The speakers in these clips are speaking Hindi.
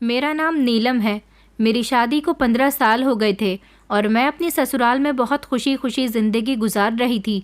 मेरा नाम नीलम है। मेरी शादी को 15 साल हो गए थे और मैं अपनी ससुराल में बहुत खुशी खुशी ज़िंदगी गुजार रही थी,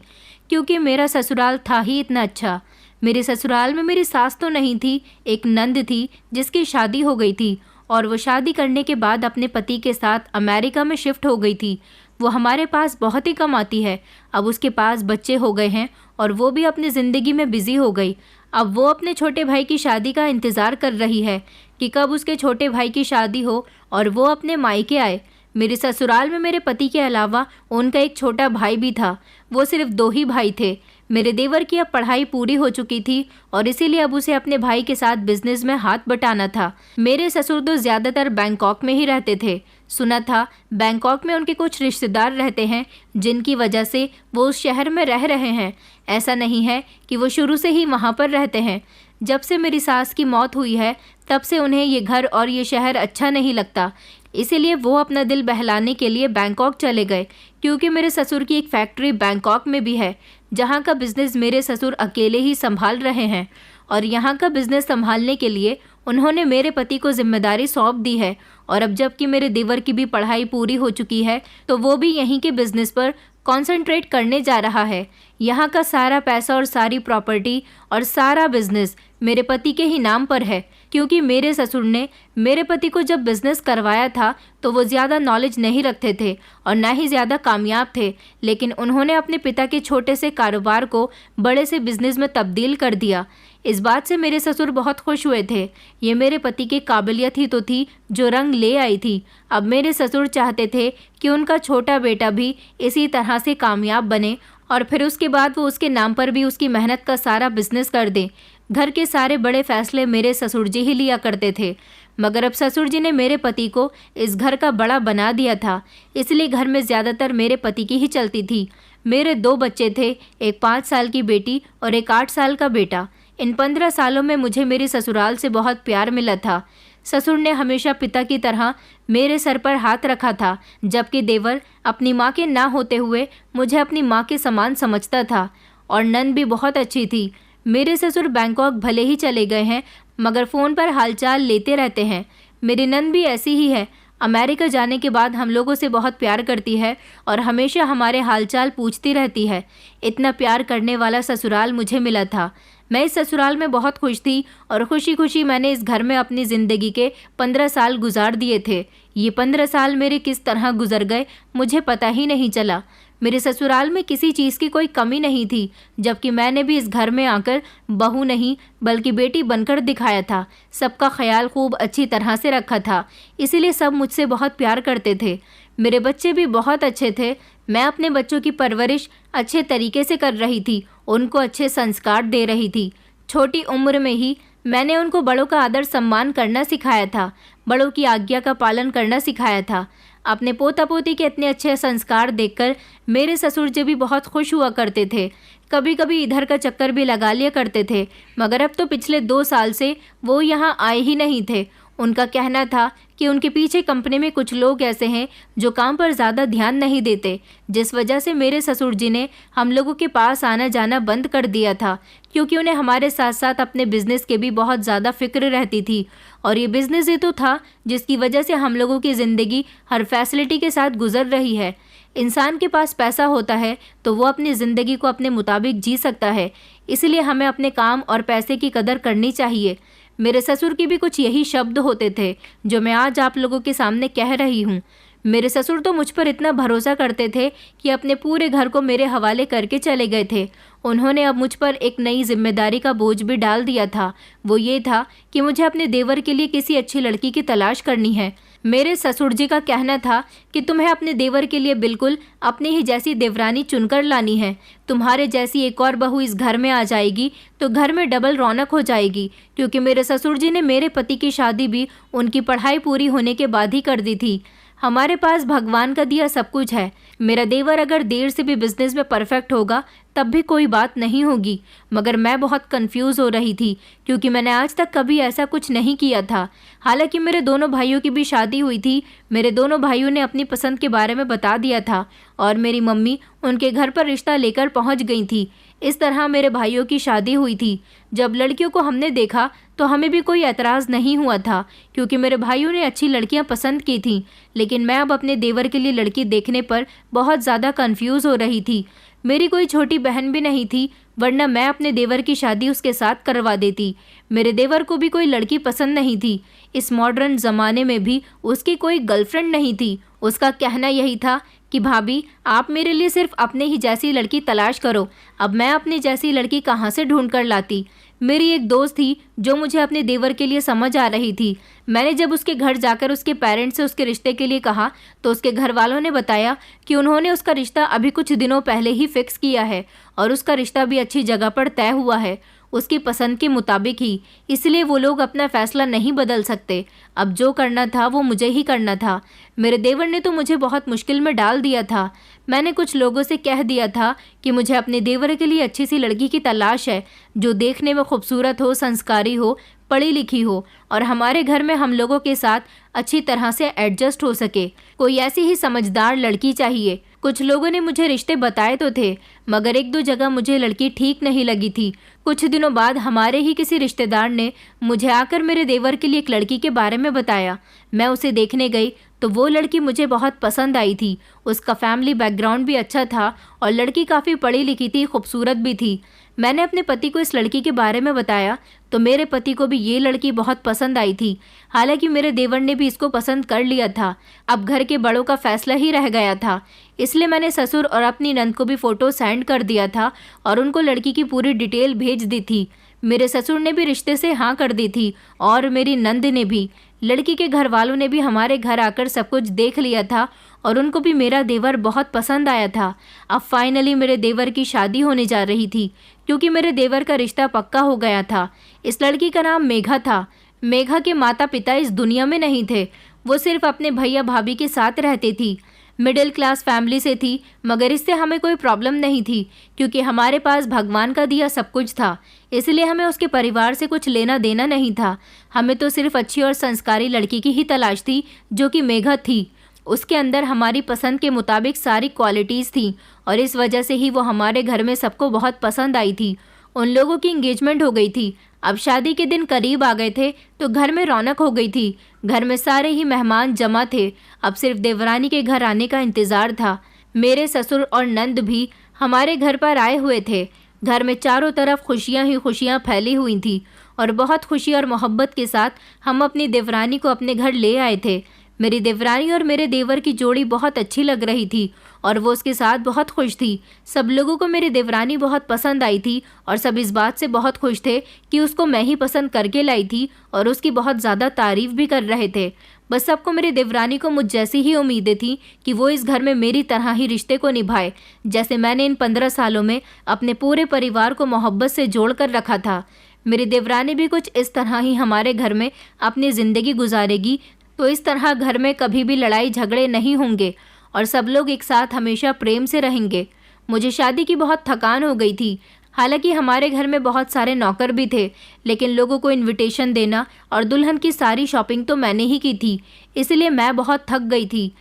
क्योंकि मेरा ससुराल था ही इतना अच्छा। मेरे ससुराल में मेरी सास तो नहीं थी, एक नंद थी जिसकी शादी हो गई थी और वो शादी करने के बाद अपने पति के साथ अमेरिका में शिफ्ट हो गई थी। वो हमारे पास बहुत ही कम आती है। अब उसके पास बच्चे हो गए हैं और वो भी अपनी ज़िंदगी में बिज़ी हो गई। अब वो अपने छोटे भाई की शादी का इंतज़ार कर रही है कि कब उसके छोटे भाई की शादी हो और वो अपने मायके आए। मेरे ससुराल में मेरे पति के अलावा उनका एक छोटा भाई भी था। वो सिर्फ 2 ही भाई थे। मेरे देवर की अब पढ़ाई पूरी हो चुकी थी और इसीलिए अब उसे अपने भाई के साथ बिजनेस में हाथ बटाना था। मेरे ससुर तो ज़्यादातर बैंकॉक में ही रहते थे। सुना था बैंकॉक में उनके कुछ रिश्तेदार रहते हैं जिनकी वजह से वो उस शहर में रह रहे हैं। ऐसा नहीं है कि वो शुरू से ही वहाँ पर रहते हैं। जब से मेरी सास की मौत हुई है तब से उन्हें ये घर और ये शहर अच्छा नहीं लगता। इसीलिए वो अपना दिल बहलाने के लिए बैंकॉक चले गए, क्योंकि मेरे ससुर की एक फैक्ट्री बैंकॉक में भी है, जहाँ का बिज़नेस मेरे ससुर अकेले ही संभाल रहे हैं। और यहाँ का बिज़नेस संभालने के लिए उन्होंने मेरे पति को जिम्मेदारी सौंप दी है। और अब जबकि मेरे देवर की भी पढ़ाई पूरी हो चुकी है तो वो भी यहीं के बिज़नेस पर कंसंट्रेट करने जा रहा है। यहाँ का सारा पैसा और सारी प्रॉपर्टी और सारा बिजनेस मेरे पति के ही नाम पर है, क्योंकि मेरे ससुर ने मेरे पति को जब बिज़नेस करवाया था तो वो ज़्यादा नॉलेज नहीं रखते थे और ना ही ज़्यादा कामयाब थे, लेकिन उन्होंने अपने पिता के छोटे से कारोबार को बड़े से बिज़नेस में तब्दील कर दिया। इस बात से मेरे ससुर बहुत खुश हुए थे। ये मेरे पति की काबिलियत ही तो थी जो रंग ले आई थी। अब मेरे ससुर चाहते थे कि उनका छोटा बेटा भी इसी तरह से कामयाब बने और फिर उसके बाद वो उसके नाम पर भी उसकी मेहनत का सारा बिजनेस कर दें। घर के सारे बड़े फैसले मेरे ससुर जी ही लिया करते थे, मगर अब ससुर जी ने मेरे पति को इस घर का बड़ा बना दिया था, इसलिए घर में ज़्यादातर मेरे पति की ही चलती थी। मेरे 2 बच्चे थे, एक 5 साल की बेटी और एक 8 साल का बेटा। इन 15 सालों में मुझे मेरे ससुराल से बहुत प्यार मिला था। ससुर ने हमेशा पिता की तरह मेरे सर पर हाथ रखा था, जबकि देवर अपनी माँ के ना होते हुए मुझे अपनी माँ के समान समझता था। और नंद भी बहुत अच्छी थी। मेरे ससुर बैंकॉक भले ही चले गए हैं, मगर फ़ोन पर हालचाल लेते रहते हैं। मेरी नंद भी ऐसी ही है। अमेरिका जाने के बाद हम लोगों से बहुत प्यार करती है और हमेशा हमारे हालचाल पूछती रहती है। इतना प्यार करने वाला ससुराल मुझे मिला था। मैं इस ससुराल में बहुत खुश थी और खुशी खुशी मैंने इस घर में अपनी ज़िंदगी के 15 साल गुजार दिए थे। ये 15 साल मेरे किस तरह गुजर गए मुझे पता ही नहीं चला। मेरे ससुराल में किसी चीज़ की कोई कमी नहीं थी, जबकि मैंने भी इस घर में आकर बहू नहीं बल्कि बेटी बनकर दिखाया था। सबका ख्याल खूब अच्छी तरह से रखा था, इसीलिए सब मुझसे बहुत प्यार करते थे। मेरे बच्चे भी बहुत अच्छे थे। मैं अपने बच्चों की परवरिश अच्छे तरीके से कर रही थी, उनको अच्छे संस्कार दे रही थी। छोटी उम्र में ही मैंने उनको बड़ों का आदर सम्मान करना सिखाया था, बड़ों की आज्ञा का पालन करना सिखाया था। अपने पोता पोती के इतने अच्छे संस्कार देखकर मेरे ससुर जी भी बहुत खुश हुआ करते थे। कभी कभी इधर का चक्कर भी लगा लिया करते थे, मगर अब तो पिछले 2 साल से वो यहाँ आए ही नहीं थे। उनका कहना था कि उनके पीछे कंपनी में कुछ लोग ऐसे हैं जो काम पर ज़्यादा ध्यान नहीं देते, जिस वजह से मेरे ससुर जी ने हम लोगों के पास आना जाना बंद कर दिया था, क्योंकि उन्हें हमारे साथ साथ अपने बिज़नेस के भी बहुत ज़्यादा फिक्र रहती थी। और ये बिज़नेस ही तो था जिसकी वजह से हम लोगों की ज़िंदगी हर फैसिलिटी के साथ गुजर रही है। इंसान के पास पैसा होता है तो वो अपनी ज़िंदगी को अपने मुताबिक जी सकता है, इसलिए हमें अपने काम और पैसे की कदर करनी चाहिए। मेरे ससुर के भी कुछ यही शब्द होते थे जो मैं आज आप लोगों के सामने कह रही हूँ। मेरे ससुर तो मुझ पर इतना भरोसा करते थे कि अपने पूरे घर को मेरे हवाले करके चले गए थे। उन्होंने अब मुझ पर एक नई जिम्मेदारी का बोझ भी डाल दिया था। वो ये था कि मुझे अपने देवर के लिए किसी अच्छी लड़की की तलाश करनी है। मेरे ससुर जी का कहना था कि तुम्हें अपने देवर के लिए बिल्कुल अपनी ही जैसी देवरानी चुनकर लानी है। तुम्हारे जैसी एक और बहू इस घर में आ जाएगी तो घर में डबल रौनक हो जाएगी, क्योंकि मेरे ससुर जी ने मेरे पति की शादी भी उनकी पढ़ाई पूरी होने के बाद ही कर दी थी। हमारे पास भगवान का दिया सब कुछ है। मेरा देवर अगर देर से भी बिजनेस में परफेक्ट होगा तब भी कोई बात नहीं होगी, मगर मैं बहुत कंफ्यूज हो रही थी, क्योंकि मैंने आज तक कभी ऐसा कुछ नहीं किया था। हालांकि मेरे दोनों भाइयों की भी शादी हुई थी। मेरे दोनों भाइयों ने अपनी पसंद के बारे में बता दिया था और मेरी मम्मी उनके घर पर रिश्ता लेकर पहुंच गई थी। इस तरह मेरे भाइयों की शादी हुई थी। जब लड़कियों को हमने देखा तो हमें भी कोई एतराज़ नहीं हुआ था, क्योंकि मेरे भाइयों ने अच्छी लड़कियां पसंद की थीं। लेकिन मैं अब अपने देवर के लिए लड़की देखने पर बहुत ज़्यादा कंफ्यूज हो रही थी। मेरी कोई छोटी बहन भी नहीं थी, वरना मैं अपने देवर की शादी उसके साथ करवा देती। मेरे देवर को भी कोई लड़की पसंद नहीं थी। इस मॉडर्न ज़माने में भी उसकी कोई गर्लफ्रेंड नहीं थी। उसका कहना यही था कि भाभी, आप मेरे लिए सिर्फ अपने ही जैसी लड़की तलाश करो। अब मैं अपनी जैसी लड़की कहाँ से ढूंढ कर लाती। मेरी एक दोस्त थी जो मुझे अपने देवर के लिए समझ आ रही थी। मैंने जब उसके घर जाकर उसके पेरेंट्स से उसके रिश्ते के लिए कहा तो उसके घर वालों ने बताया कि उन्होंने उसका रिश्ता अभी कुछ दिनों पहले ही फिक्स किया है और उसका रिश्ता भी अच्छी जगह पर तय हुआ है, उसकी पसंद के मुताबिक ही। इसलिए वो लोग अपना फैसला नहीं बदल सकते। अब जो करना था वो मुझे ही करना था। मेरे देवर ने तो मुझे बहुत मुश्किल में डाल दिया था। मैंने कुछ लोगों से कह दिया था कि मुझे अपने देवर के लिए अच्छी सी लड़की की तलाश है, जो देखने में खूबसूरत हो, संस्कारी हो, पढ़ी लिखी हो और हमारे घर में हम लोगों के साथ अच्छी तरह से एडजस्ट हो सके। कोई ऐसी ही समझदार लड़की चाहिए। कुछ लोगों ने मुझे रिश्ते बताए तो थे, मगर एक दो जगह मुझे लड़की ठीक नहीं लगी थी। कुछ दिनों बाद हमारे ही किसी रिश्तेदार ने मुझे आकर मेरे देवर के लिए एक लड़की के बारे में बताया। मैं उसे देखने गई तो वो लड़की मुझे बहुत पसंद आई थी। उसका फैमिली बैकग्राउंड भी अच्छा था और लड़की काफ़ी पढ़ी लिखी थी, खूबसूरत भी थी। मैंने अपने पति को इस लड़की के बारे में बताया तो मेरे पति को भी ये लड़की बहुत पसंद आई थी। हालांकि मेरे देवर ने भी इसको पसंद कर लिया था। अब घर के बड़ों का फैसला ही रह गया था। इसलिए मैंने ससुर और अपनी नंद को भी फ़ोटो सेंड कर दिया था और उनको लड़की की पूरी डिटेल भेज दी थी। मेरे ससुर ने भी रिश्ते से हाँ कर दी थी और मेरी नंद ने भी। लड़की के घर वालों ने भी हमारे घर आकर सब कुछ देख लिया था और उनको भी मेरा देवर बहुत पसंद आया था। अब फाइनली मेरे देवर की शादी होने जा रही थी, क्योंकि मेरे देवर का रिश्ता पक्का हो गया था। इस लड़की का नाम मेघा था। मेघा के माता पिता इस दुनिया में नहीं थे। वो सिर्फ अपने भैया भाभी के साथ रहती थी। मिडिल क्लास फैमिली से थी, मगर इससे हमें कोई प्रॉब्लम नहीं थी, क्योंकि हमारे पास भगवान का दिया सब कुछ था। इसलिए हमें उसके परिवार से कुछ लेना देना नहीं था। हमें तो सिर्फ अच्छी और संस्कारी लड़की की ही तलाश थी, जो कि मेघा थी। उसके अंदर हमारी पसंद के मुताबिक सारी क्वालिटीज़ थी और इस वजह से ही वो हमारे घर में सबको बहुत पसंद आई थी। उन लोगों की इंगेजमेंट हो गई थी। अब शादी के दिन करीब आ गए थे तो घर में रौनक हो गई थी। घर में सारे ही मेहमान जमा थे। अब सिर्फ देवरानी के घर आने का इंतज़ार था। मेरे ससुर और नंद भी हमारे घर पर आए हुए थे। घर में चारों तरफ खुशियां ही खुशियां फैली हुई थी और बहुत खुशी और मोहब्बत के साथ हम अपनी देवरानी को अपने घर ले आए थे। मेरी देवरानी और मेरे देवर की जोड़ी बहुत अच्छी लग रही थी और वो उसके साथ बहुत खुश थी। सब लोगों को मेरी देवरानी बहुत पसंद आई थी और सब इस बात से बहुत खुश थे कि उसको मैं ही पसंद करके लाई थी और उसकी बहुत ज़्यादा तारीफ़ भी कर रहे थे। बस सबको मेरी देवरानी को मुझ जैसी ही उम्मीदें थी कि वो इस घर में मेरी तरह ही रिश्ते को निभाए, जैसे मैंने इन 15 सालों में अपने पूरे परिवार को मोहब्बत से जोड़ कर रखा था। मेरी देवरानी भी कुछ इस तरह ही हमारे घर में अपनी ज़िंदगी गुजारेगी। तो इस तरह घर में कभी भी लड़ाई झगड़े नहीं होंगे और सब लोग एक साथ हमेशा प्रेम से रहेंगे। मुझे शादी की बहुत थकान हो गई थी। हालांकि हमारे घर में बहुत सारे नौकर भी थे, लेकिन लोगों को इनविटेशन देना और दुल्हन की सारी शॉपिंग तो मैंने ही की थी, इसलिए मैं बहुत थक गई थी।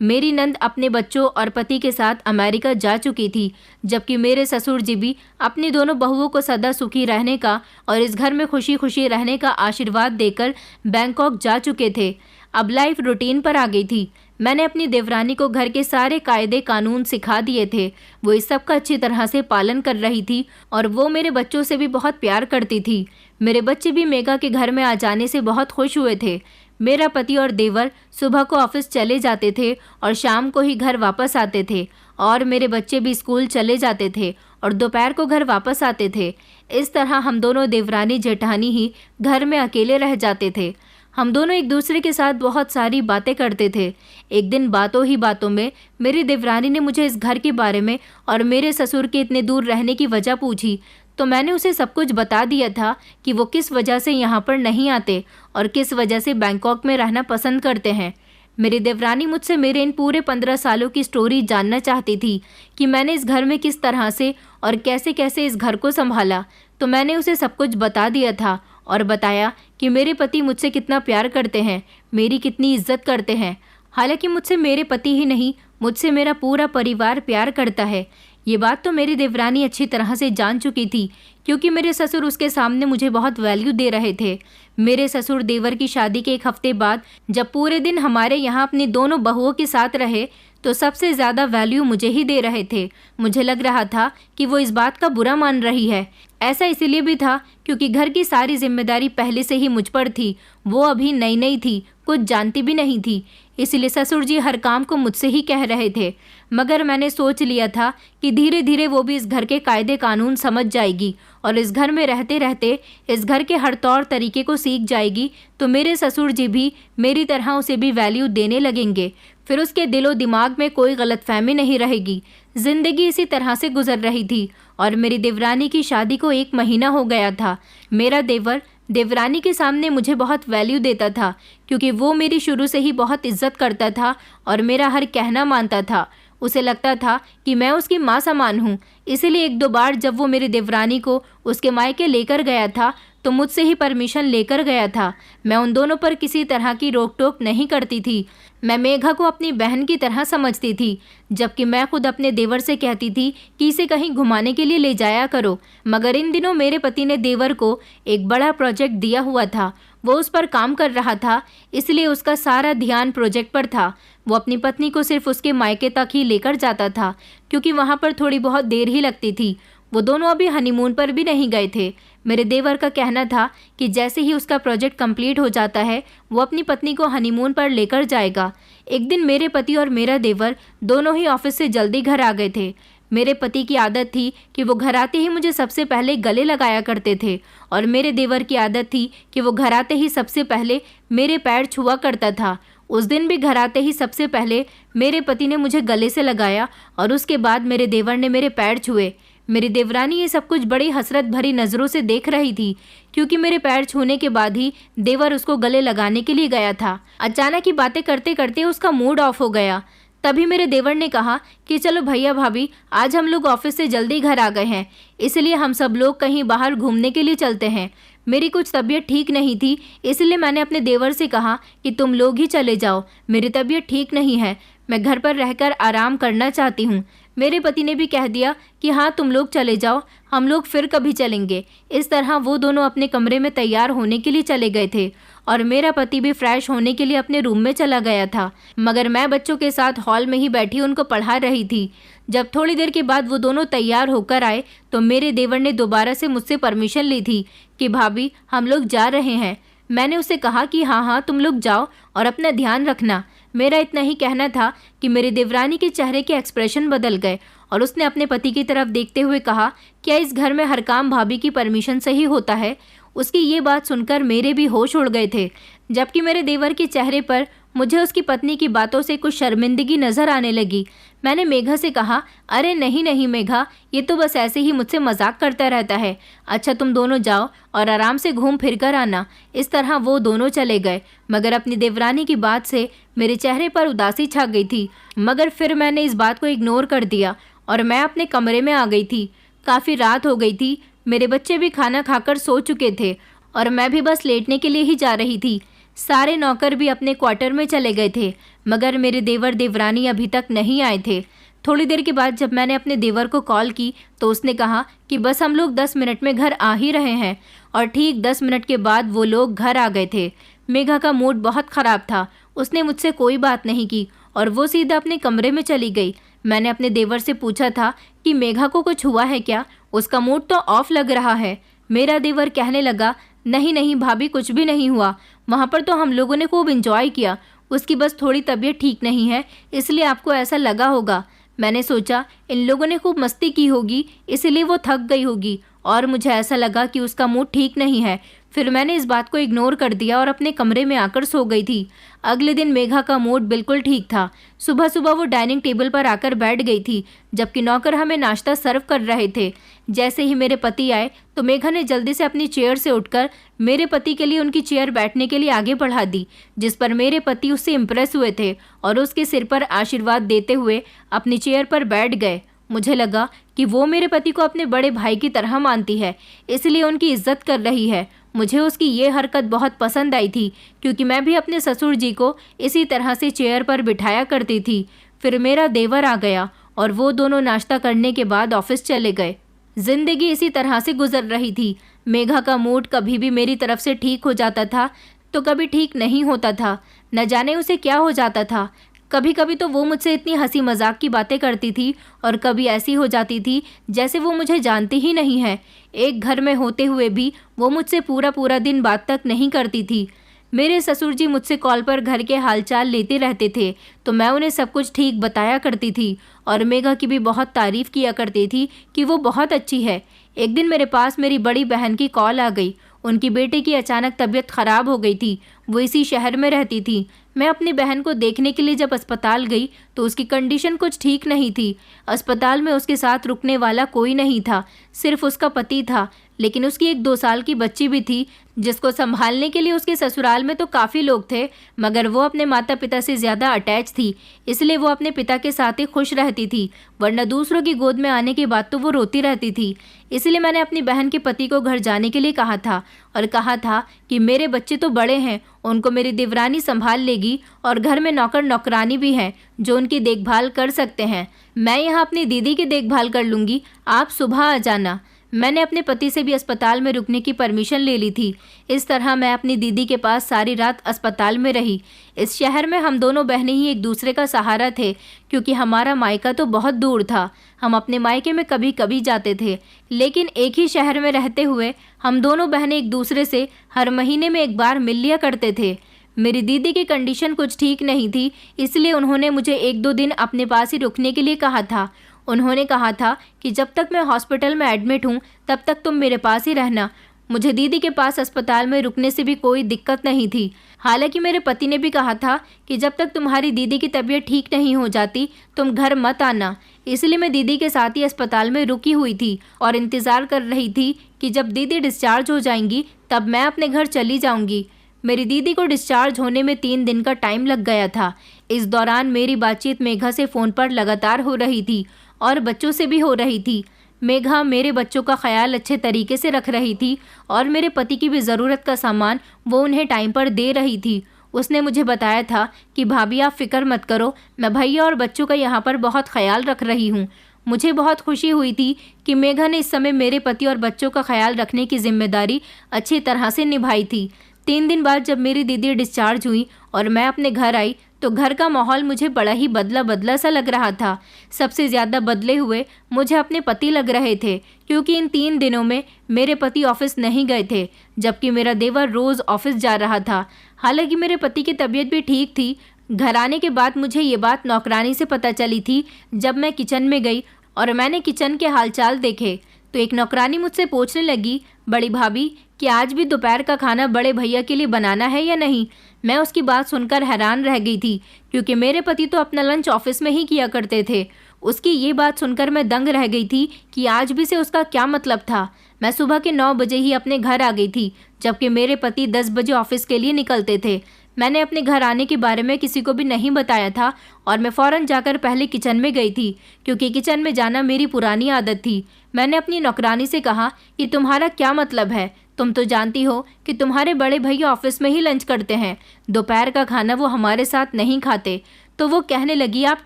मेरी नंद अपने बच्चों और पति के साथ अमेरिका जा चुकी थी, जबकि मेरे ससुर जी भी अपनी दोनों बहुओं को सदा सुखी रहने का और इस घर में खुशी खुशी रहने का आशीर्वाद देकर बैंकॉक जा चुके थे। अब लाइफ रूटीन पर आ गई थी। मैंने अपनी देवरानी को घर के सारे कायदे कानून सिखा दिए थे। वो इस सब का अच्छी तरह से पालन कर रही थी और वो मेरे बच्चों से भी बहुत प्यार करती थी। मेरे बच्चे भी मेघा के घर में आ जाने से बहुत खुश हुए थे। मेरा पति और देवर सुबह को ऑफिस चले जाते थे और शाम को ही घर वापस आते थे और मेरे बच्चे भी स्कूल चले जाते थे और दोपहर को घर वापस आते थे। इस तरह हम दोनों देवरानी जेठानी ही घर में अकेले रह जाते थे। हम दोनों एक दूसरे के साथ बहुत सारी बातें करते थे। एक दिन बातों ही बातों में मेरी देवरानी ने मुझे इस घर के बारे में और मेरे ससुर के इतने दूर रहने की वजह पूछी, तो मैंने उसे सब कुछ बता दिया था कि वो किस वजह से यहाँ पर नहीं आते और किस वजह से बैंकॉक में रहना पसंद करते हैं। मेरी देवरानी मुझसे मेरे इन पूरे 15 सालों की स्टोरी जानना चाहती थी कि मैंने इस घर में किस तरह से और कैसे कैसे इस घर को संभाला। तो मैंने उसे सब कुछ बता दिया था और बताया कि मेरे पति मुझसे कितना प्यार करते हैं, मेरी कितनी इज्जत करते हैं। हालांकि मुझसे मेरे पति ही नहीं, मुझसे मेरा पूरा परिवार प्यार करता है। ये बात तो मेरी देवरानी अच्छी तरह से जान चुकी थी, क्योंकि मेरे ससुर उसके सामने मुझे बहुत वैल्यू दे रहे थे। मेरे ससुर देवर की शादी के एक हफ्ते बाद जब पूरे दिन हमारे यहाँ अपनी दोनों बहुओं के साथ रहे तो सबसे ज़्यादा वैल्यू मुझे ही दे रहे थे। मुझे लग रहा था कि वो इस बात का बुरा मान रही है। ऐसा इसलिए भी था क्योंकि घर की सारी जिम्मेदारी पहले से ही मुझ पर थी। वो अभी नई नई थी, कुछ जानती भी नहीं थी, इसलिए ससुर जी हर काम को मुझसे ही कह रहे थे। मगर मैंने सोच लिया था कि धीरे धीरे वो भी इस घर के कायदे कानून समझ जाएगी और इस घर में रहते रहते इस घर के हर तौर तरीके को सीख जाएगी, तो मेरे ससुर जी भी मेरी तरह उसे भी वैल्यू देने लगेंगे। फिर उसके दिलो दिमाग में कोई गलतफहमी नहीं रहेगी। जिंदगी इसी तरह से गुजर रही थी और मेरी देवरानी की शादी को 1 महीना हो गया था। मेरा देवर देवरानी के सामने मुझे बहुत वैल्यू देता था, क्योंकि वो मेरी शुरू से ही बहुत इज्जत करता था और मेरा हर कहना मानता था। उसे लगता था कि मैं उसकी माँ समान हूँ। इसलिए 1-2 बार जब वो मेरी देवरानी को उसके मायके लेकर गया था तो मुझसे ही परमिशन लेकर गया था। मैं उन दोनों पर किसी तरह की रोक टोक नहीं करती थी। मैं मेघा को अपनी बहन की तरह समझती थी, जबकि मैं खुद अपने देवर से कहती थी कि इसे कहीं घुमाने के लिए ले जाया करो। मगर इन दिनों मेरे पति ने देवर को एक बड़ा प्रोजेक्ट दिया हुआ था। वो उस पर काम कर रहा था, इसलिए उसका सारा ध्यान प्रोजेक्ट पर था। वो अपनी पत्नी को सिर्फ उसके मायके तक ही लेकर जाता था, क्योंकि वहाँ पर थोड़ी बहुत देर ही लगती थी। वो दोनों अभी हनीमून पर भी नहीं गए थे। मेरे देवर का कहना था कि जैसे ही उसका प्रोजेक्ट कंप्लीट हो जाता है वो अपनी पत्नी को हनीमून पर लेकर जाएगा। एक दिन मेरे पति और मेरा देवर दोनों ही ऑफिस से जल्दी घर आ गए थे। मेरे पति की आदत थी कि वो घर आते ही मुझे सबसे पहले गले लगाया करते थे और मेरे देवर की आदत थी कि वो घर आते ही सबसे पहले मेरे पैर छुआ करता था। उस दिन भी घर आते ही सबसे पहले मेरे पति ने मुझे गले से लगाया और उसके बाद मेरे देवर ने मेरे पैर छुए। मेरी देवरानी ये सब कुछ बड़ी हसरत भरी नज़रों से देख रही थी, क्योंकि मेरे पैर छूने के बाद ही देवर उसको गले लगाने के लिए गया था। अचानक ही बातें करते करते उसका मूड ऑफ हो गया। तभी मेरे देवर ने कहा कि चलो भैया भाभी, आज हम लोग ऑफिस से जल्दी घर आ गए हैं, इसलिए हम सब लोग कहीं बाहर घूमने के लिए चलते हैं। मेरी कुछ तबीयत ठीक नहीं थी, इसलिए मैंने अपने देवर से कहा कि तुम लोग ही चले जाओ, मेरी तबीयत ठीक नहीं है, मैं घर पर रहकर आराम करना चाहती हूँ। मेरे पति ने भी कह दिया कि हाँ तुम लोग चले जाओ, हम लोग फिर कभी चलेंगे। इस तरह वो दोनों अपने कमरे में तैयार होने के लिए चले गए थे और मेरा पति भी फ्रेश होने के लिए अपने रूम में चला गया था। मगर मैं बच्चों के साथ हॉल में ही बैठी उनको पढ़ा रही थी। जब थोड़ी देर के बाद वो दोनों तैयार होकर आए तो मेरे देवर ने दोबारा से मुझसे परमिशन ली थी कि भाभी हम लोग जा रहे हैं। मैंने उसे कहा कि हाँ हाँ तुम लोग जाओ और अपना ध्यान रखना। मेरा इतना ही कहना था कि मेरी देवरानी के चेहरे के एक्सप्रेशन बदल गए और उसने अपने पति की तरफ देखते हुए कहा, क्या इस घर में हर काम भाभी की परमिशन से ही होता है? उसकी ये बात सुनकर मेरे भी होश उड़ गए थे, जबकि मेरे देवर के चेहरे पर मुझे उसकी पत्नी की बातों से कुछ शर्मिंदगी नजर आने लगी। मैंने मेघा से कहा, अरे नहीं नहीं मेघा, ये तो बस ऐसे ही मुझसे मजाक करता रहता है। अच्छा तुम दोनों जाओ और आराम से घूम फिर कर आना। इस तरह वो दोनों चले गए, मगर अपनी देवरानी की बात से मेरे चेहरे पर उदासी छा गई थी। मगर फिर मैंने इस बात को इग्नोर कर दिया और मैं अपने कमरे में आ गई थी। काफ़ी रात हो गई थी, मेरे बच्चे भी खाना खाकर सो चुके थे और मैं भी बस लेटने के लिए ही जा रही थी। सारे नौकर भी अपने क्वार्टर में चले गए थे, मगर मेरे देवर देवरानी अभी तक नहीं आए थे। थोड़ी देर के बाद जब मैंने अपने देवर को कॉल की तो उसने कहा कि बस हम लोग 10 मिनट में घर आ ही रहे हैं, और ठीक 10 मिनट के बाद वो लोग घर आ गए थे। मेघा का मूड बहुत ख़राब था, उसने मुझसे कोई बात नहीं की और वो सीधा अपने कमरे में चली गई। मैंने अपने देवर से पूछा था कि मेघा को कुछ हुआ है क्या, उसका मूड तो ऑफ लग रहा है। मेरा देवर कहने लगा, नहीं नहीं भाभी, कुछ भी नहीं हुआ, वहाँ पर तो हम लोगों ने खूब एंजॉय किया, उसकी बस थोड़ी तबीयत ठीक नहीं है इसलिए आपको ऐसा लगा होगा। मैंने सोचा इन लोगों ने खूब मस्ती की होगी इसलिए वो थक गई होगी, और मुझे ऐसा लगा कि उसका मूड ठीक नहीं है। फिर मैंने इस बात को इग्नोर कर दिया और अपने कमरे में आकर सो गई थी। अगले दिन मेघा का मूड बिल्कुल ठीक था। सुबह सुबह वो डाइनिंग टेबल पर आकर बैठ गई थी, जबकि नौकर हमें नाश्ता सर्व कर रहे थे। जैसे ही मेरे पति आए तो मेघा ने जल्दी से अपनी चेयर से उठकर मेरे पति के लिए उनकी चेयर बैठने के लिए आगे बढ़ा दी, जिस पर मेरे पति उससे इम्प्रेस हुए थे और उसके सिर पर आशीर्वाद देते हुए अपनी चेयर पर बैठ गए। मुझे लगा कि वो मेरे पति को अपने बड़े भाई की तरह मानती है, इसलिए उनकी इज्जत कर रही है। मुझे उसकी ये हरकत बहुत पसंद आई थी, क्योंकि मैं भी अपने ससुर जी को इसी तरह से चेयर पर बिठाया करती थी। फिर मेरा देवर आ गया और वो दोनों नाश्ता करने के बाद ऑफिस चले गए। जिंदगी इसी तरह से गुजर रही थी। मेघा का मूड कभी भी मेरी तरफ से ठीक हो जाता था तो कभी ठीक नहीं होता था। न जाने उसे क्या हो जाता था। कभी कभी तो वो मुझसे इतनी हंसी मजाक की बातें करती थी और कभी ऐसी हो जाती थी जैसे वो मुझे जानती ही नहीं है। एक घर में होते हुए भी वो मुझसे पूरा पूरा दिन बात तक नहीं करती थी। मेरे ससुर जी मुझसे कॉल पर घर के हालचाल लेते रहते थे तो मैं उन्हें सब कुछ ठीक बताया करती थी और मेघा की भी बहुत तारीफ किया करती थी कि वो बहुत अच्छी है। एक दिन मेरे पास मेरी बड़ी बहन की कॉल आ गई। उनकी बेटे की अचानक तबीयत खराब हो गई थी। वो इसी शहर में रहती थी। मैं अपनी बहन को देखने के लिए जब अस्पताल गई तो उसकी कंडीशन कुछ ठीक नहीं थी। अस्पताल में उसके साथ रुकने वाला कोई नहीं था, सिर्फ उसका पति था। लेकिन उसकी एक 2 साल की बच्ची भी थी जिसको संभालने के लिए उसके ससुराल में तो काफ़ी लोग थे, मगर वो अपने माता पिता से ज़्यादा अटैच थी, इसलिए वो अपने पिता के साथ ही खुश रहती थी, वरना दूसरों की गोद में आने के बाद तो वो रोती रहती थी। इसलिए मैंने अपनी बहन के पति को घर जाने के लिए कहा था और कहा था कि मेरे बच्चे तो बड़े हैं, उनको मेरी देवरानी संभाल लेगी और घर में नौकर नौकरानी भी हैं जो उनकी देखभाल कर सकते हैं। मैं यहाँ अपनी दीदी की देखभाल कर लूँगी, आप सुबह आ जाना। मैंने अपने पति से भी अस्पताल में रुकने की परमिशन ले ली थी। इस तरह मैं अपनी दीदी के पास सारी रात अस्पताल में रही। इस शहर में हम दोनों बहनें ही एक दूसरे का सहारा थे, क्योंकि हमारा मायका तो बहुत दूर था। हम अपने मायके में कभी कभी जाते थे, लेकिन एक ही शहर में रहते हुए हम दोनों बहनें एक दूसरे से हर महीने में एक बार मिल लिया करते थे। मेरी दीदी की कंडीशन कुछ ठीक नहीं थी, इसलिए उन्होंने मुझे 1-2 दिन अपने पास ही रुकने के लिए कहा था। उन्होंने कहा था कि जब तक मैं हॉस्पिटल में एडमिट हूँ तब तक तुम मेरे पास ही रहना। मुझे दीदी के पास अस्पताल में रुकने से भी कोई दिक्कत नहीं थी। हालांकि मेरे पति ने भी कहा था कि जब तक तुम्हारी दीदी की तबीयत ठीक नहीं हो जाती तुम घर मत आना। इसलिए मैं दीदी के साथ ही अस्पताल में रुकी हुई थी और इंतज़ार कर रही थी कि जब दीदी डिस्चार्ज हो जाएंगी तब मैं अपने घर चली जाऊँगी। मेरी दीदी को डिस्चार्ज होने में 3 दिन का टाइम लग गया था। इस दौरान मेरी बातचीत मेघा से फ़ोन पर लगातार हो रही थी और बच्चों से भी हो रही थी। मेघा मेरे बच्चों का ख्याल अच्छे तरीके से रख रही थी और मेरे पति की भी ज़रूरत का सामान वो उन्हें टाइम पर दे रही थी। उसने मुझे बताया था कि भाभी आप फिक्र मत करो, मैं भैया और बच्चों का यहाँ पर बहुत ख्याल रख रही हूँ। मुझे बहुत खुशी हुई थी कि मेघा ने इस समय मेरे पति और बच्चों का ख्याल रखने की जिम्मेदारी अच्छी तरह से निभाई थी। 3 दिन बाद जब मेरी दीदी डिस्चार्ज हुई और मैं अपने घर आई तो घर का माहौल मुझे बड़ा ही बदला बदला सा लग रहा था। सबसे ज़्यादा बदले हुए मुझे अपने पति लग रहे थे, क्योंकि इन 3 दिनों में मेरे पति ऑफिस नहीं गए थे, जबकि मेरा देवर रोज़ ऑफिस जा रहा था। हालांकि मेरे पति की तबीयत भी ठीक थी। घर आने के बाद मुझे ये बात नौकरानी से पता चली थी। जब मैं किचन में गई और मैंने किचन के हालचाल देखे तो एक नौकरानी मुझसे पूछने लगी, बड़ी भाभी कि आज भी दोपहर का खाना बड़े भैया के लिए बनाना है या नहीं। मैं उसकी बात सुनकर हैरान रह गई थी, क्योंकि मेरे पति तो अपना लंच ऑफिस में ही किया करते थे। उसकी ये बात सुनकर मैं दंग रह गई थी कि आज भी से उसका क्या मतलब था। मैं सुबह के 9 बजे ही अपने घर आ गई थी, जबकि मेरे पति 10 बजे ऑफिस के लिए निकलते थे। मैंने अपने घर आने के बारे में किसी को भी नहीं बताया था और मैं फ़ौरन जाकर पहले किचन में गई थी, क्योंकि किचन में जाना मेरी पुरानी आदत थी। मैंने अपनी नौकरानी से कहा कि तुम्हारा क्या मतलब है, तुम तो जानती हो कि तुम्हारे बड़े भैया ऑफिस में ही लंच करते हैं, दोपहर का खाना वो हमारे साथ नहीं खाते। तो वो कहने लगी, आप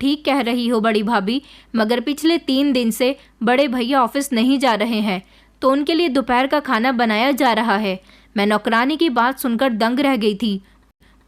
ठीक कह रही हो बड़ी भाभी, मगर पिछले 3 दिन से बड़े भैया ऑफिस नहीं जा रहे हैं तो उनके लिए दोपहर का खाना बनाया जा रहा है। मैं नौकरानी की बात सुनकर दंग रह गई थी।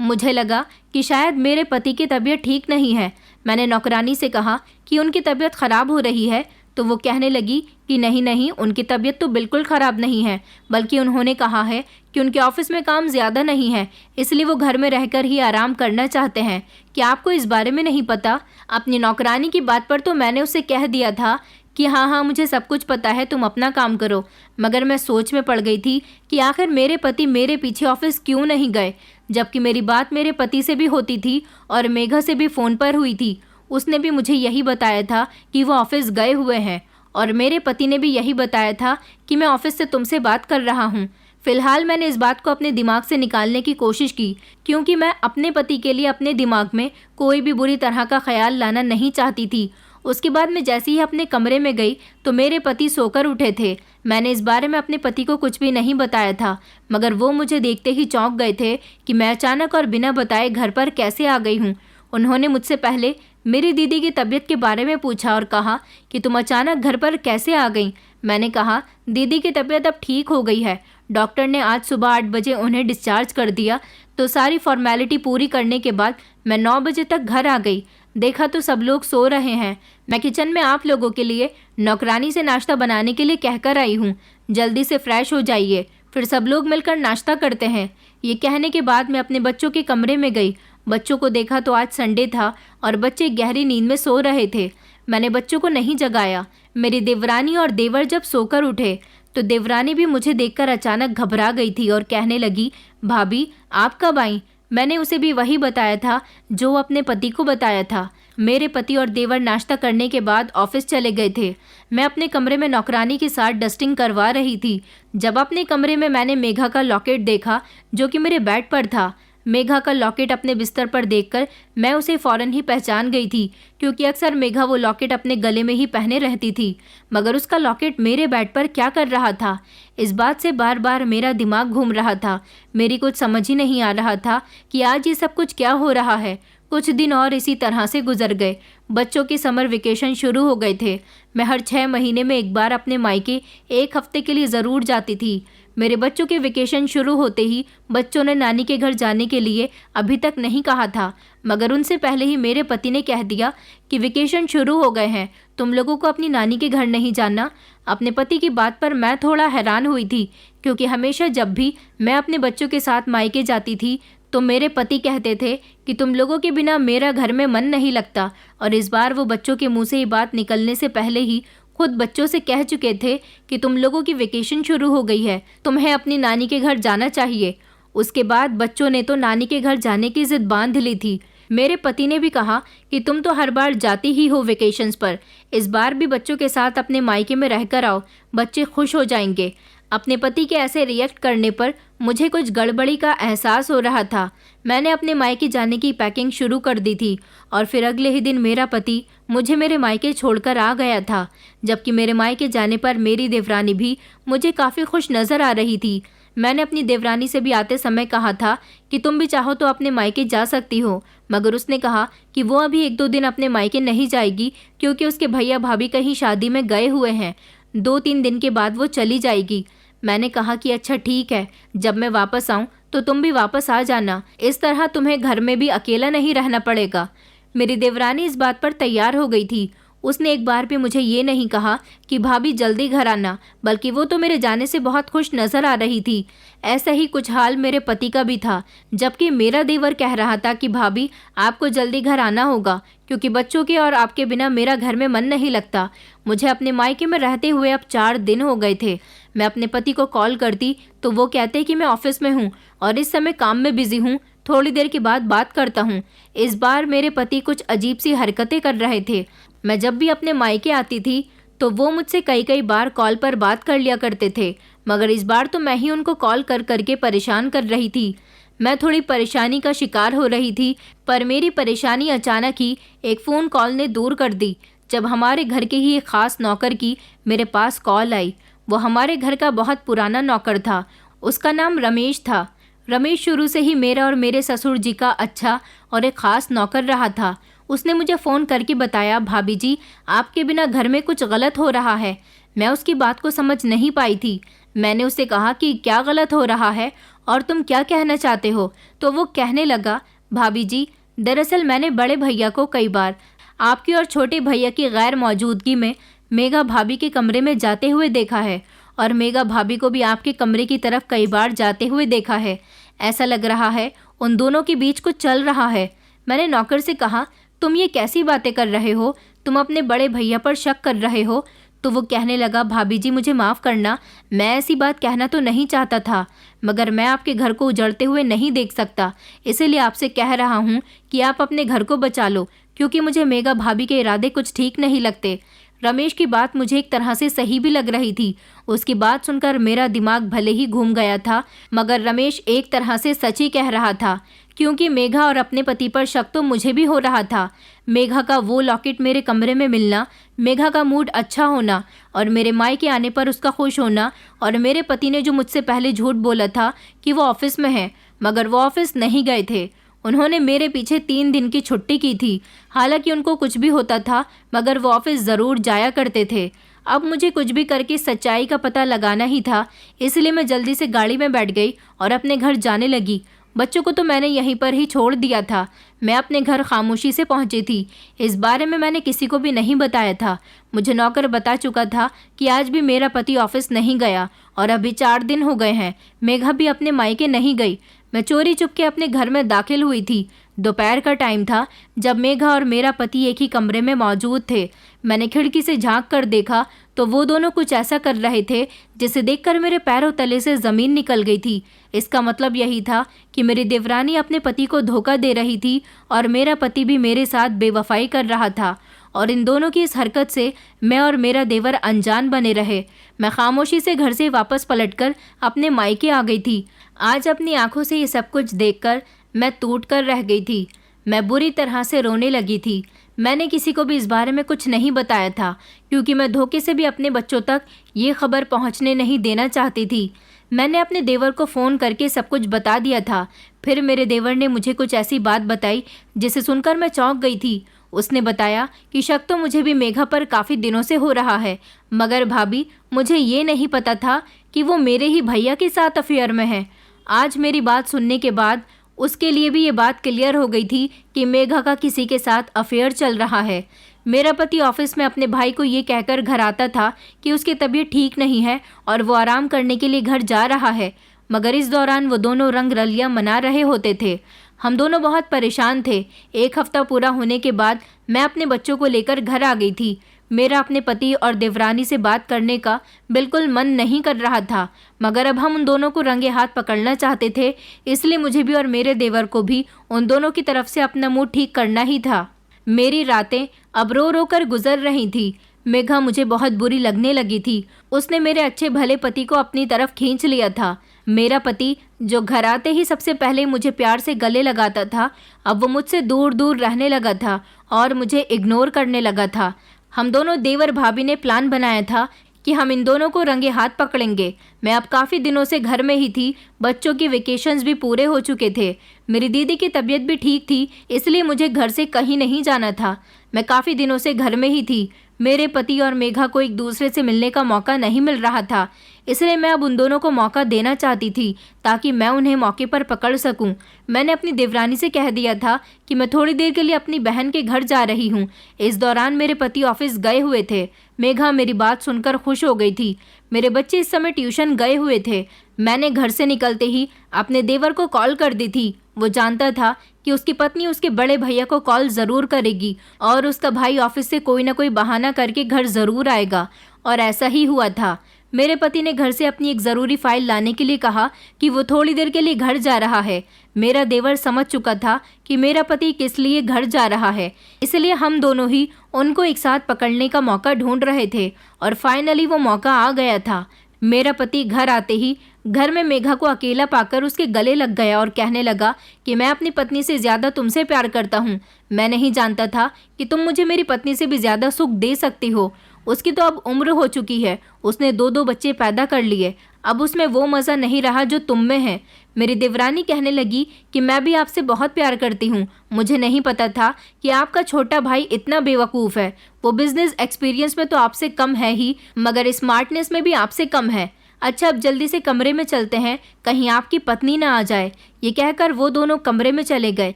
मुझे लगा कि शायद मेरे पति की तबीयत ठीक नहीं है। मैंने नौकरानी से कहा कि उनकी तबीयत ख़राब हो रही है, तो वो कहने लगी कि नहीं नहीं, उनकी तबीयत तो बिल्कुल ख़राब नहीं है, बल्कि उन्होंने कहा है कि उनके ऑफिस में काम ज़्यादा नहीं है, इसलिए वो घर में रहकर ही आराम करना चाहते हैं। क्या आपको इस बारे में नहीं पता? अपनी नौकरानी की बात पर तो मैंने उसे कह दिया था कि हाँ मुझे सब कुछ पता है, तुम अपना काम करो। मगर मैं सोच में पड़ गई थी कि आखिर मेरे पति मेरे पीछे ऑफिस क्यों नहीं गए, जबकि मेरी बात मेरे पति से भी होती थी और मेघा से भी फ़ोन पर हुई थी। उसने भी मुझे यही बताया था कि वो ऑफिस गए हुए हैं और मेरे पति ने भी यही बताया था कि मैं ऑफिस से तुमसे बात कर रहा हूँ। फ़िलहाल मैंने इस बात को अपने दिमाग से निकालने की कोशिश की, क्योंकि मैं अपने पति के लिए अपने दिमाग में कोई भी बुरी तरह का ख्याल लाना नहीं चाहती थी। उसके बाद मैं जैसे ही अपने कमरे में गई तो मेरे पति सोकर उठे थे। मैंने इस बारे में अपने पति को कुछ भी नहीं बताया था, मगर वो मुझे देखते ही चौंक गए थे कि मैं अचानक और बिना बताए घर पर कैसे आ गई हूँ। उन्होंने मुझसे पहले मेरी दीदी की तबीयत के बारे में पूछा और कहा कि तुम अचानक घर पर कैसे आ गई। मैंने कहा दीदी की तबीयत अब ठीक हो गई है, डॉक्टर ने आज सुबह 8 बजे उन्हें डिस्चार्ज कर दिया। तो सारी फॉर्मेलिटी पूरी करने के बाद मैं 9 बजे तक घर आ गई। देखा तो सब लोग सो रहे हैं। मैं किचन में आप लोगों के लिए नौकरानी से नाश्ता बनाने के लिए कहकर आई हूँ। जल्दी से फ्रेश हो जाइए, फिर सब लोग मिलकर नाश्ता करते हैं। ये कहने के बाद मैं अपने बच्चों के कमरे में गई। बच्चों को देखा तो आज संडे था और बच्चे गहरी नींद में सो रहे थे। मैंने बच्चों को नहीं जगाया। मेरी देवरानी और देवर जब सोकर उठे तो देवरानी भी मुझे देखकर अचानक घबरा गई थी और कहने लगी, भाभी आप कब आई? मैंने उसे भी वही बताया था जो अपने पति को बताया था। मेरे पति और देवर नाश्ता करने के बाद ऑफिस चले गए थे। मैं अपने कमरे में नौकरानी के साथ डस्टिंग करवा रही थी जब अपने कमरे में मैंने मेघा का लॉकेट देखा जो कि मेरे बेड पर था। मेघा का लॉकेट अपने बिस्तर पर देखकर मैं उसे फ़ौरन ही पहचान गई थी, क्योंकि अक्सर मेघा वो लॉकेट अपने गले में ही पहने रहती थी। मगर उसका लॉकेट मेरे बेड पर क्या कर रहा था? इस बात से बार बार मेरा दिमाग घूम रहा था। मेरी कुछ समझ ही नहीं आ रहा था कि आज ये सब कुछ क्या हो रहा है। कुछ दिन और इसी तरह से गुजर गए। बच्चों के समर वेकेशन शुरू हो गए थे। मैं हर 6 महीने में एक बार अपने मायके 1 हफ्ते के लिए ज़रूर जाती थी। मेरे बच्चों के वेकेशन शुरू होते ही बच्चों ने नानी के घर जाने के लिए अभी तक नहीं कहा था, मगर उनसे पहले ही मेरे पति ने कह दिया कि वेकेशन शुरू हो गए हैं, तुम लोगों को अपनी नानी के घर नहीं जाना। अपने पति की बात पर मैं थोड़ा हैरान हुई थी, क्योंकि हमेशा जब भी मैं अपने बच्चों के साथ मायके जाती थी तो मेरे पति कहते थे कि तुम लोगों के बिना मेरा घर में मन नहीं लगता। और इस बार वो बच्चों के मुंह से ये बात निकलने से पहले ही खुद बच्चों से कह चुके थे कि तुम लोगों की वेकेशन शुरू हो गई है, तुम्हें अपनी नानी के घर जाना चाहिए। उसके बाद बच्चों ने तो नानी के घर जाने की जिद बांध ली थी। मेरे पति ने भी कहा कि तुम तो हर बार जाती ही हो वेकेशंस पर, इस बार भी बच्चों के साथ अपने मायके में रहकर आओ, बच्चे खुश हो जाएंगे। अपने पति के ऐसे रिएक्ट करने पर मुझे कुछ गड़बड़ी का एहसास हो रहा था। मैंने अपने मायके जाने की पैकिंग शुरू कर दी थी और फिर अगले ही दिन मेरा पति मुझे मेरे मायके छोड़कर आ गया था, जबकि मेरे मायके जाने पर मेरी देवरानी भी मुझे काफ़ी खुश नज़र आ रही थी। मैंने अपनी देवरानी से भी आते समय कहा था कि तुम भी चाहो तो अपने मायके जा सकती हो, मगर उसने कहा कि वो अभी 1-2 दिन अपने मायके नहीं जाएगी, क्योंकि उसके भैया भाभी कहीं शादी में गए हुए हैं। 2-3 दिन के बाद वो चली जाएगी। मैंने कहा कि अच्छा ठीक है, जब मैं वापस आऊँ तो तुम भी वापस आ जाना, इस तरह तुम्हें घर में भी अकेला नहीं रहना पड़ेगा। मेरी देवरानी इस बात पर तैयार हो गई थी। उसने एक बार भी मुझे ये नहीं कहा कि भाभी जल्दी घर आना, बल्कि वो तो मेरे जाने से बहुत खुश नज़र आ रही थी। ऐसा ही कुछ हाल मेरे पति का भी था, जबकि मेरा देवर कह रहा था कि भाभी आपको जल्दी घर आना होगा, क्योंकि बच्चों के और आपके बिना मेरा घर में मन नहीं लगता। मुझे अपने मायके में रहते हुए अब 4 दिन हो गए थे। मैं अपने पति को कॉल करती तो वो कहते कि मैं ऑफिस में हूँ और इस समय काम में बिजी हूँ, थोड़ी देर के बाद बात करता हूँ। इस बार मेरे पति कुछ अजीब सी हरकतें कर रहे थे। मैं जब भी अपने मायके आती थी तो वो मुझसे कई बार कॉल पर बात कर लिया करते थे, मगर इस बार तो मैं ही उनको कॉल कर करके परेशान कर रही थी। मैं थोड़ी परेशानी का शिकार हो रही थी, पर मेरी परेशानी अचानक ही एक फ़ोन कॉल ने दूर कर दी, जब हमारे घर के ही एक ख़ास नौकर की मेरे पास कॉल आई। वो हमारे घर का बहुत पुराना नौकर था। उसका नाम रमेश था। रमेश शुरू से ही मेरा और मेरे ससुर जी का अच्छा और एक ख़ास नौकर रहा था। उसने मुझे फ़ोन करके बताया, भाभी जी आपके बिना घर में कुछ गलत हो रहा है। मैं उसकी बात को समझ नहीं पाई थी। मैंने उससे कहा कि क्या गलत हो रहा है और तुम क्या कहना चाहते हो? तो वो कहने लगा, भाभी जी दरअसल मैंने बड़े भैया को कई बार आपकी और छोटे भैया की गैर मौजूदगी में मेघा भाभी के कमरे में जाते हुए देखा है, और मेघा भाभी को भी आपके कमरे की तरफ कई बार जाते हुए देखा है। ऐसा लग रहा है उन दोनों के बीच कुछ चल रहा है। मैंने नौकर से कहा, तुम ये कैसी बातें कर रहे हो? तुम अपने बड़े भैया पर शक कर रहे हो? तो वो कहने लगा, भाभी जी मुझे माफ़ करना, मैं ऐसी बात कहना तो नहीं चाहता था, मगर मैं आपके घर को उजड़ते हुए नहीं देख सकता, इसीलिए आपसे कह रहा हूँ कि आप अपने घर को बचा लो, क्योंकि मुझे मेघा भाभी के इरादे कुछ ठीक नहीं लगते। रमेश की बात मुझे एक तरह से सही भी लग रही थी। उसकी बात सुनकर मेरा दिमाग भले ही घूम गया था, मगर रमेश एक तरह से सच ही कह रहा था, क्योंकि मेघा और अपने पति पर शक तो मुझे भी हो रहा था। मेघा का वो लॉकेट मेरे कमरे में मिलना, मेघा का मूड अच्छा होना और मेरे मायके आने पर उसका खुश होना, और मेरे पति ने जो मुझसे पहले झूठ बोला था कि वो ऑफिस में है, मगर वो ऑफिस नहीं गए थे। उन्होंने मेरे पीछे 3 दिन की छुट्टी की थी। हालांकि उनको कुछ भी होता था मगर वो ऑफिस ज़रूर जाया करते थे। अब मुझे कुछ भी करके सच्चाई का पता लगाना ही था, इसलिए मैं जल्दी से गाड़ी में बैठ गई और अपने घर जाने लगी। बच्चों को तो मैंने यहीं पर ही छोड़ दिया था। मैं अपने घर खामोशी से पहुंची थी। इस बारे में मैंने किसी को भी नहीं बताया था। मुझे नौकर बता चुका था कि आज भी मेरा पति ऑफिस नहीं गया और अभी 4 दिन हो गए हैं। मेघा भी अपने मायके नहीं गई। मैं चोरी चुपके अपने घर में दाखिल हुई थी। दोपहर का टाइम था जब मेघा और मेरा पति एक ही कमरे में मौजूद थे। मैंने खिड़की से झांक कर देखा तो वो दोनों कुछ ऐसा कर रहे थे जिसे देखकर मेरे पैरों तले से ज़मीन निकल गई थी। इसका मतलब यही था कि मेरी देवरानी अपने पति को धोखा दे रही थी और मेरा पति भी मेरे साथ बेवफाई कर रहा था। और इन दोनों की इस हरकत से मैं और मेरा देवर अनजान बने रहे। मैं खामोशी से घर से वापस पलटकर अपने मायके आ गई थी। आज अपनी आंखों से ये सब कुछ देखकर मैं टूट कर रह गई थी। मैं बुरी तरह से रोने लगी थी। मैंने किसी को भी इस बारे में कुछ नहीं बताया था क्योंकि मैं धोखे से भी अपने बच्चों तक ये खबर पहुंचने नहीं देना चाहती थी। मैंने अपने देवर को फ़ोन करके सब कुछ बता दिया था। फिर मेरे देवर ने मुझे कुछ ऐसी बात बताई जिसे सुनकर मैं चौंक गई थी। उसने बताया कि शक तो मुझे भी मेघा पर काफ़ी दिनों से हो रहा है, मगर भाभी मुझे ये नहीं पता था कि वो मेरे ही भैया के साथ अफेयर में है। आज मेरी बात सुनने के बाद उसके लिए भी ये बात क्लियर हो गई थी कि मेघा का किसी के साथ अफेयर चल रहा है। मेरा पति ऑफिस में अपने भाई को ये कहकर घर आता था कि उसकी तबीयत ठीक नहीं है और वो आराम करने के लिए घर जा रहा है, मगर इस दौरान वो दोनों रंग रलियां मना रहे होते थे। हम दोनों बहुत परेशान थे। 1 हफ्ता पूरा होने के बाद मैं अपने बच्चों को लेकर घर आ गई थी। मेरा अपने पति और देवरानी से बात करने का बिल्कुल मन नहीं कर रहा था, मगर अब हम उन दोनों को रंगे हाथ पकड़ना चाहते थे, इसलिए मुझे भी और मेरे देवर को भी उन दोनों की तरफ से अपना मूड ठीक करना ही था। मेरी रातें अब रो रो कर गुजर रही थी। मेघा मुझे बहुत बुरी लगने लगी थी। उसने मेरे अच्छे भले पति को अपनी तरफ खींच लिया था। मेरा पति जो घर आते ही सबसे पहले मुझे प्यार से गले लगाता था, अब वो मुझसे दूर दूर रहने लगा था और मुझे इग्नोर करने लगा था। हम दोनों देवर भाभी ने प्लान बनाया था कि हम इन दोनों को रंगे हाथ पकड़ेंगे। मैं अब काफ़ी दिनों से घर में ही थी। बच्चों के वेकेशंस भी पूरे हो चुके थे। मेरी दीदी की तबीयत भी ठीक थी, इसलिए मुझे घर से कहीं नहीं जाना था। मैं काफ़ी दिनों से घर में ही थी। मेरे पति और मेघा को एक दूसरे से मिलने का मौका नहीं मिल रहा था, इसलिए मैं अब उन दोनों को मौका देना चाहती थी ताकि मैं उन्हें मौके पर पकड़ सकूं। मैंने अपनी देवरानी से कह दिया था कि मैं थोड़ी देर के लिए अपनी बहन के घर जा रही हूं। इस दौरान मेरे पति ऑफिस गए हुए थे। मेघा मेरी बात सुनकर खुश हो गई थी। मेरे बच्चे इस समय ट्यूशन गए हुए थे। मैंने घर से निकलते ही अपने देवर को कॉल कर दी थी। वो जानता था कि उसकी पत्नी उसके बड़े भैया को कॉल ज़रूर करेगी और उसका भाई ऑफिस से कोई ना कोई बहाना करके घर ज़रूर आएगा, और ऐसा ही हुआ था। मेरे पति ने घर से अपनी एक ज़रूरी फाइल लाने के लिए कहा कि वो थोड़ी देर के लिए घर जा रहा है। मेरा देवर समझ चुका था कि मेरा पति किस लिए घर जा रहा है, इसलिए हम दोनों ही उनको एक साथ पकड़ने का मौका ढूंढ रहे थे और फाइनली वो मौका आ गया था। मेरा पति घर आते ही घर में मेघा को अकेला पाकर उसके गले लग गया और कहने लगा कि मैं अपनी पत्नी से ज़्यादा तुमसे प्यार करता हूँ। मैं नहीं जानता था कि तुम मुझे मेरी पत्नी से भी ज़्यादा सुख दे सकती हो। उसकी तो अब उम्र हो चुकी है, उसने 2-2 बच्चे पैदा कर लिए। अब उसमें वो मज़ा नहीं रहा जो तुम में है। मेरी देवरानी कहने लगी कि मैं भी आपसे बहुत प्यार करती हूँ। मुझे नहीं पता था कि आपका छोटा भाई इतना बेवकूफ़ है। वो बिजनेस एक्सपीरियंस में तो आपसे कम है ही, मगर स्मार्टनेस में भी आपसे कम है। अच्छा, अब जल्दी से कमरे में चलते हैं, कहीं आपकी पत्नी ना आ जाए। ये कहकर वो दोनों कमरे में चले गए।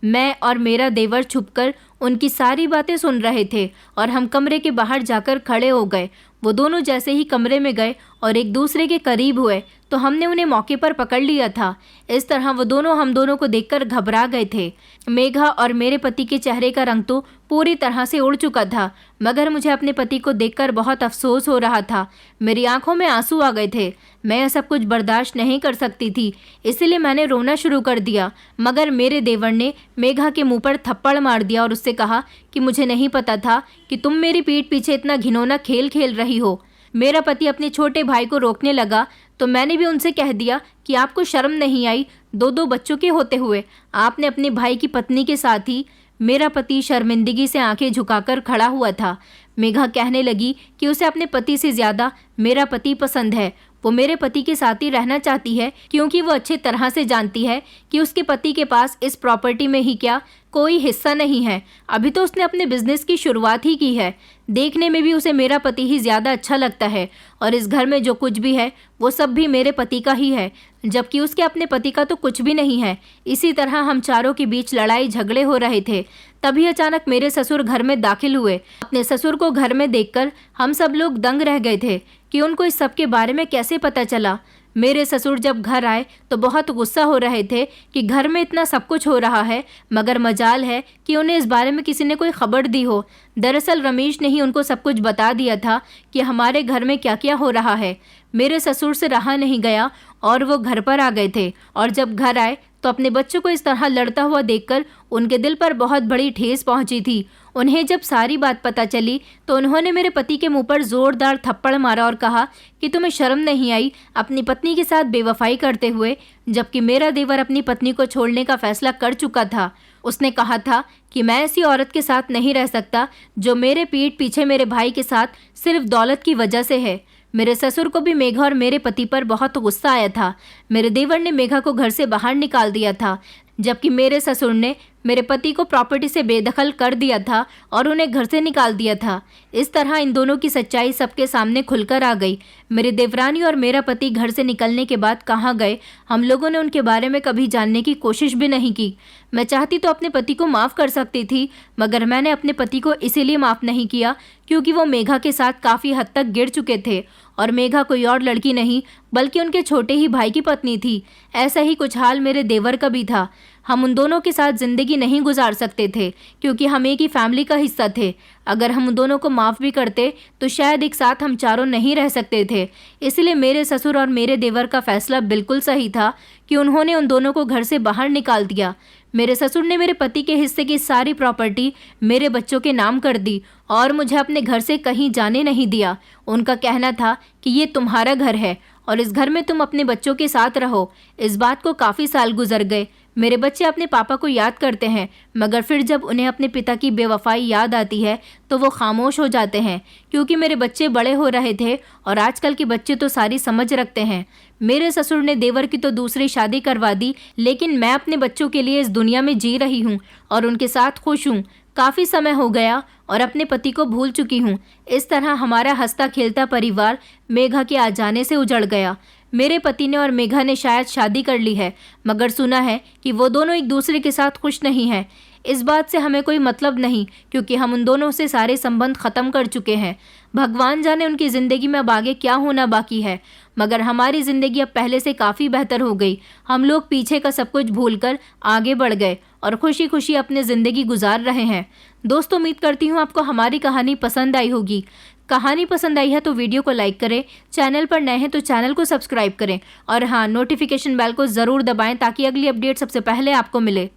मैं और मेरा देवर छुपकर उनकी सारी बातें सुन रहे थे और हम कमरे के बाहर जाकर खड़े हो गए। वो दोनों जैसे ही कमरे में गए और एक दूसरे के करीब हुए तो हमने उन्हें मौके पर पकड़ लिया था। इस तरह वो दोनों हम दोनों को देखकर घबरा गए थे। मेघा और मेरे पति के चेहरे का रंग तो पूरी तरह से उड़ चुका था, मगर मुझे अपने पति को देखकर बहुत अफसोस हो रहा था। मेरी आंखों में आंसू आ गए थे। मैं यह सब कुछ बर्दाश्त नहीं कर सकती थी, इसलिए मैंने रोना शुरू कर दिया। मगर मेरे देवर ने मेघा के मुंह पर थप्पड़ मार दिया और उससे कहा कि मुझे नहीं पता था कि तुम मेरी पीठ पीछे इतना घिनौना खेल खेल रही हो। मेरा पति अपने छोटे भाई को रोकने लगा तो मैंने भी उनसे कह दिया कि आपको शर्म नहीं आई, 2-2 बच्चों के होते हुए आपने अपने भाई की पत्नी के साथ ही। मेरा पति शर्मिंदगी से आंखें झुकाकर खड़ा हुआ था। मेघा कहने लगी कि उसे अपने पति से ज़्यादा मेरा पति पसंद है। वो मेरे पति के साथ ही रहना चाहती है, क्योंकि वो अच्छे तरह से जानती है कि उसके पति के पास इस प्रॉपर्टी में ही क्या कोई हिस्सा नहीं है। अभी तो उसने अपने बिजनेस की शुरुआत ही की है। देखने में भी उसे मेरा पति ही ज़्यादा अच्छा लगता है और इस घर में जो कुछ भी है वो सब भी मेरे पति का ही है, जबकि उसके अपने पति का तो कुछ भी नहीं है। इसी तरह हम चारों के बीच लड़ाई झगड़े हो रहे थे। तभी अचानक मेरे ससुर घर में दाखिल हुए। अपने ससुर को घर में देखकर हम सब लोग दंग रह गए थे कि उनको इस सब के बारे में कैसे पता चला। मेरे ससुर जब घर आए तो बहुत गुस्सा हो रहे थे कि घर में इतना सब कुछ हो रहा है, मगर मजाल है कि उन्हें इस बारे में किसी ने कोई खबर दी हो। दरअसल रमेश ने ही उनको सब कुछ बता दिया था कि हमारे घर में क्या क्या हो रहा है। मेरे ससुर से रहा नहीं गया और वो घर पर आ गए थे, और जब घर आए तो अपने बच्चों को इस तरह लड़ता हुआ देखकर उनके दिल पर बहुत बड़ी ठेस पहुंची थी। उन्हें जब सारी बात पता चली तो उन्होंने मेरे पति के मुंह पर जोरदार थप्पड़ मारा और कहा कि तुम्हें शर्म नहीं आई अपनी पत्नी के साथ बेवफाई करते हुए, जबकि मेरा देवर अपनी पत्नी को छोड़ने का फैसला कर चुका था। उसने कहा था कि मैं ऐसी औरत के साथ नहीं रह सकता जो मेरे पीठ पीछे मेरे भाई के साथ सिर्फ दौलत की वजह से है। मेरे ससुर को भी मेघा और मेरे पति पर बहुत गुस्सा आया था। मेरे देवर ने मेघा को घर से बाहर निकाल दिया था, जबकि मेरे ससुर ने मेरे पति को प्रॉपर्टी से बेदखल कर दिया था और उन्हें घर से निकाल दिया था। इस तरह इन दोनों की सच्चाई सबके सामने खुलकर आ गई। मेरे देवरानी और मेरा पति घर से निकलने के बाद कहाँ गए, हम लोगों ने उनके बारे में कभी जानने की कोशिश भी नहीं की। मैं चाहती तो अपने पति को माफ़ कर सकती थी, मगर मैंने अपने पति को इसीलिए माफ़ नहीं किया क्योंकि वो मेघा के साथ काफ़ी हद तक गिर चुके थे, और मेघा कोई और लड़की नहीं बल्कि उनके छोटे ही भाई की पत्नी थी। ऐसा ही कुछ हाल मेरे देवर का भी था। हम उन दोनों के साथ ज़िंदगी नहीं गुजार सकते थे क्योंकि हम एक ही फैमिली का हिस्सा थे। अगर हम उन दोनों को माफ़ भी करते तो शायद एक साथ हम चारों नहीं रह सकते थे। इसलिए मेरे ससुर और मेरे देवर का फैसला बिल्कुल सही था कि उन्होंने उन दोनों को घर से बाहर निकाल दिया। मेरे ससुर ने मेरे पति के हिस्से की सारी प्रॉपर्टी मेरे बच्चों के नाम कर दी और मुझे अपने घर से कहीं जाने नहीं दिया। उनका कहना था कि ये तुम्हारा घर है और इस घर में तुम अपने बच्चों के साथ रहो। इस बात को काफ़ी साल गुजर गए। मेरे बच्चे अपने पापा को याद करते हैं, मगर फिर जब उन्हें अपने पिता की बेवफाई याद आती है तो वो खामोश हो जाते हैं, क्योंकि मेरे बच्चे बड़े हो रहे थे और आजकल के बच्चे तो सारी समझ रखते हैं। मेरे ससुर ने देवर की तो दूसरी शादी करवा दी, लेकिन मैं अपने बच्चों के लिए इस दुनिया में जी रही हूँ और उनके साथ खुश हूँ। काफ़ी समय हो गया और अपने पति को भूल चुकी हूँ। इस तरह हमारा हंसता खेलता परिवार मेघा के आ जाने से उजड़ गया। मेरे पति ने और मेघा ने शायद शादी कर ली है, मगर सुना है कि वो दोनों एक दूसरे के साथ खुश नहीं हैं। इस बात से हमें कोई मतलब नहीं, क्योंकि हम उन दोनों से सारे संबंध ख़त्म कर चुके हैं। भगवान जाने उनकी ज़िंदगी में अब आगे क्या होना बाकी है, मगर हमारी ज़िंदगी अब पहले से काफ़ी बेहतर हो गई। हम लोग पीछे का सब कुछ भूलकर आगे बढ़ गए और खुशी खुशी अपनी ज़िंदगी गुजार रहे हैं। दोस्तों, उम्मीद करती हूँ आपको हमारी कहानी पसंद आई होगी। कहानी पसंद आई है तो वीडियो को लाइक करें, चैनल पर नए हैं तो चैनल को सब्सक्राइब करें और हाँ, नोटिफिकेशन बेल को ज़रूर दबाएं ताकि अगली अपडेट सबसे पहले आपको मिले।